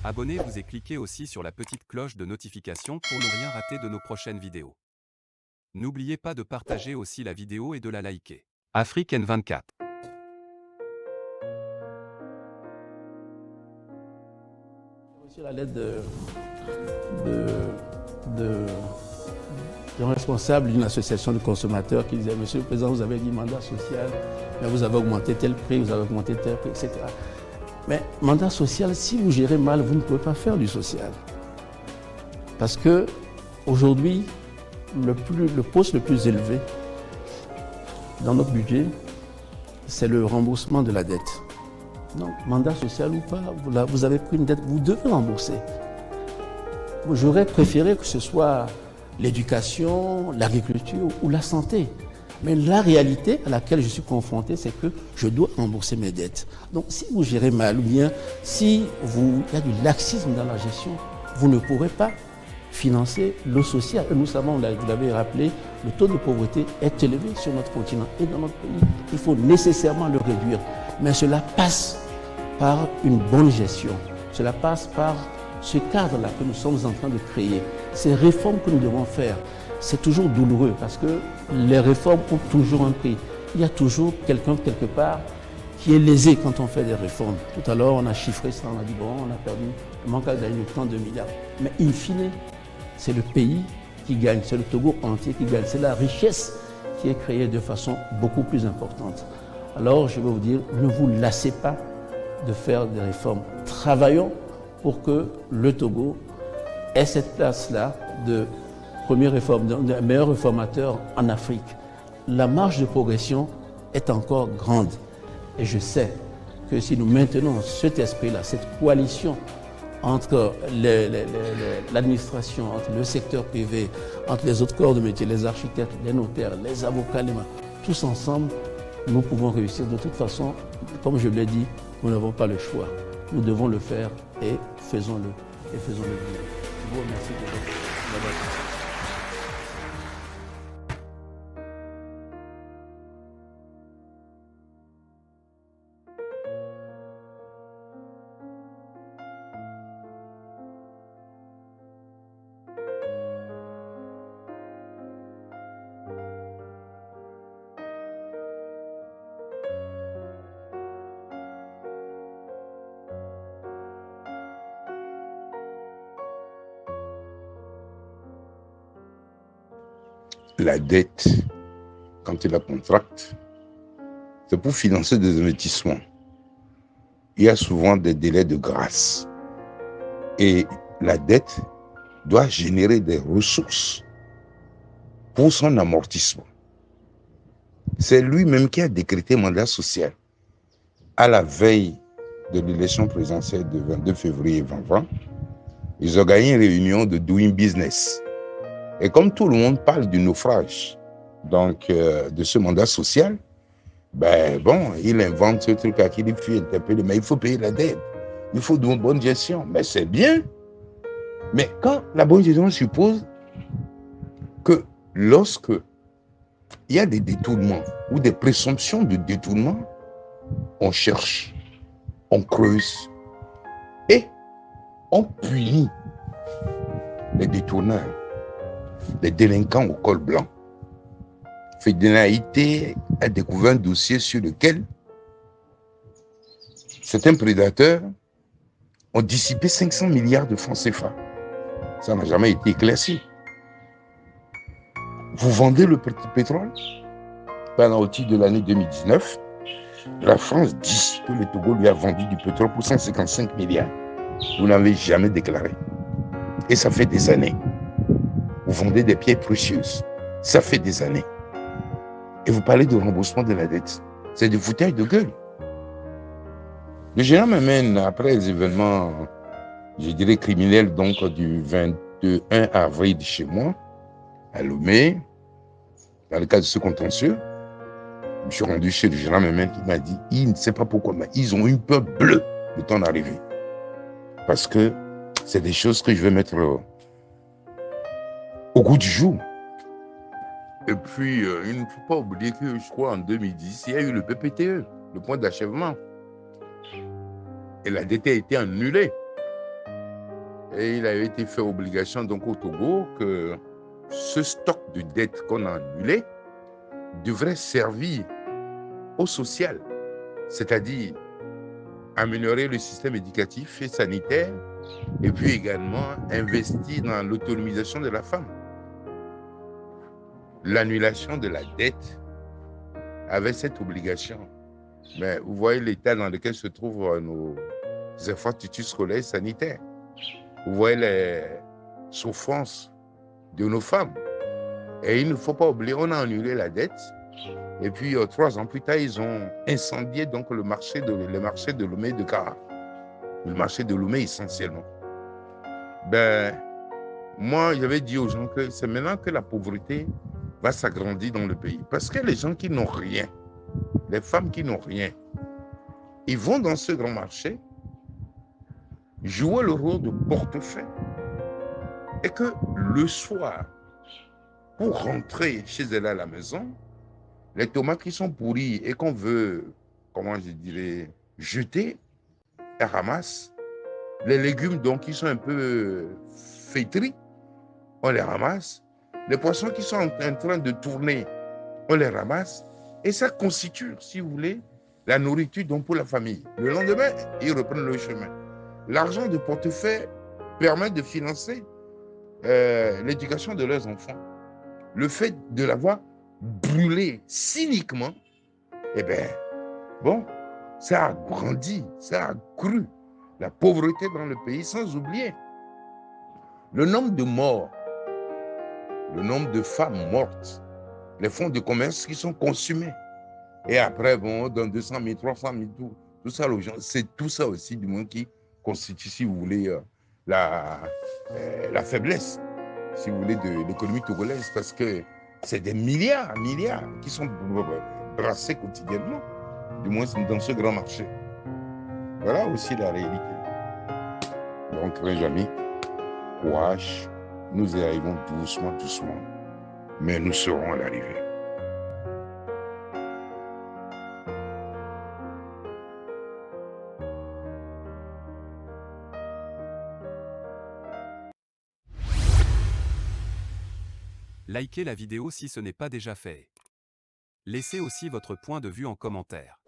Abonnez-vous et cliquez aussi sur la petite cloche de notification pour ne rien rater de nos prochaines vidéos. N'oubliez pas de partager aussi la vidéo et de la liker. Afrique N24. J'ai reçu la lettre d'un responsable d'une association de consommateurs qui disait: Monsieur le Président, vous avez dit mandat social, mais vous avez augmenté tel prix, vous avez augmenté tel prix, etc. Mais mandat social, si vous gérez mal, vous ne pouvez pas faire du social. Parce que aujourd'hui, le poste le plus élevé dans notre budget, c'est le remboursement de la dette. Donc, mandat social ou pas, vous avez pris une dette, vous devez rembourser. J'aurais préféré que ce soit l'éducation, l'agriculture ou la santé. Mais la réalité à laquelle je suis confronté, c'est que je dois rembourser mes dettes. Donc, si vous gérez mal ou bien si il y a du laxisme dans la gestion, vous ne pourrez pas financer le social. Et nous savons, vous l'avez rappelé, le taux de pauvreté est élevé sur notre continent et dans notre pays. Il faut nécessairement le réduire. Mais cela passe par une bonne gestion. Cela passe par ce cadre-là que nous sommes en train de créer. Ces réformes que nous devons faire, c'est toujours douloureux parce que les réformes ont toujours un prix. Il y a toujours quelqu'un quelque part qui est lésé quand on fait des réformes. Tout à l'heure, on a chiffré ça, on a dit bon, on a perdu, il manque à gagner tant de milliards. Mais in fine, c'est le pays qui gagne, c'est le Togo entier qui gagne, c'est la richesse qui est créée de façon beaucoup plus importante. Alors, je vais vous dire, ne vous lassez pas de faire des réformes. Travaillons pour que le Togo ait cette place-là de premier de meilleur réformateur en Afrique. La marge de progression est encore grande. Et je sais que si nous maintenons cet esprit-là, cette coalition entre l'administration, entre le secteur privé, entre les autres corps de métier, les architectes, les notaires, les avocats, tous ensemble, nous pouvons réussir. De toute façon, comme je l'ai dit, nous n'avons pas le choix. Nous devons le faire et faisons-le. Et faisons-le bien. Je vous remercie de votre attention. La dette, quand il la contracte, c'est pour financer des investissements. Il y a souvent des délais de grâce. Et la dette doit générer des ressources pour son amortissement. C'est lui-même qui a décrété mandat social à la veille de l'élection présidentielle du 22 février 2020. Ils ont gagné une réunion de Doing Business. Et comme tout le monde parle du naufrage donc, de ce mandat social, ben bon, il invente ce truc à qui il faut interpeller, mais il faut payer la dette. Il faut une bonne gestion. Mais c'est bien. Mais quand la bonne gestion suppose que lorsque il y a des détournements ou des présomptions de détournement, on cherche, on creuse et on punit les détourneurs, les délinquants au col blanc. Fédénalité a découvert un dossier sur lequel certains prédateurs ont dissipé 500 milliards de francs CFA. Ça n'a jamais été éclairci. Vous vendez le pétrole pendant au titre de l'année 2019. La France dit que le Togo lui a vendu du pétrole pour 155 milliards. Vous n'avez jamais déclaré. Et ça fait des années. Vous vendez des pierres précieuses. Ça fait des années. Et vous parlez de remboursement de la dette. C'est du foutage de gueule. Le général m'amène, après les événements, je dirais criminels, donc du 21 avril chez moi, à Lomé, dans le cadre de ce contentieux, je me suis rendu chez le général Memène qui m'a dit, il ne sait pas pourquoi, mais ils ont une peur bleue de ton arrivée. Parce que c'est des choses que je vais mettre au goût du jour. Et puis, il ne faut pas oublier que, je crois, en 2010, il y a eu le PPTE, le point d'achèvement. Et la dette a été annulée. Et il avait été fait obligation donc au Togo que ce stock de dettes qu'on a annulé devrait servir au social, c'est-à-dire améliorer le système éducatif et sanitaire, et puis également investir dans l'autonomisation de la femme. L'annulation de la dette avait cette obligation. Mais vous voyez l'état dans lequel se trouvent nos infrastructures scolaires et sanitaires. Vous voyez les souffrances de nos femmes. Et il ne faut pas oublier, on a annulé la dette. Et puis 3 ans plus tard, ils ont incendié donc le marché de Lomé de Kara. Le marché de Lomé essentiellement. Moi, j'avais dit aux gens que c'est maintenant que la pauvreté va s'agrandir dans le pays. Parce que les gens qui n'ont rien, les femmes qui n'ont rien, ils vont dans ce grand marché jouer le rôle de portefeuille. Et que le soir, pour rentrer chez elle à la maison, les tomates qui sont pourries et qu'on veut, jeter, elles ramassent. Les légumes donc qui sont un peu flétris, on les ramasse. Les poissons qui sont en train de tourner, on les ramasse. Et ça constitue, si vous voulez, la nourriture donc pour la famille. Le lendemain, ils reprennent le chemin. L'argent de portefeuille permet de financer l'éducation de leurs enfants. Le fait de l'avoir brûlé cyniquement, ça a grandi, ça a cru la pauvreté dans le pays, sans oublier le nombre de morts, le nombre de femmes mortes, les fonds de commerce qui sont consumés. Et après, dans 200 000, 300 000, tout ça, c'est tout ça aussi, du moins, qui constitue, si vous voulez, la faiblesse, si vous voulez, de l'économie togolaise, parce que c'est des milliards qui sont brassés quotidiennement, du moins dans ce grand marché. Voilà aussi la réalité. Donc, mes amis, courage, nous y arrivons doucement, mais nous serons à l'arrivée. Likez la vidéo si ce n'est pas déjà fait. Laissez aussi votre point de vue en commentaire.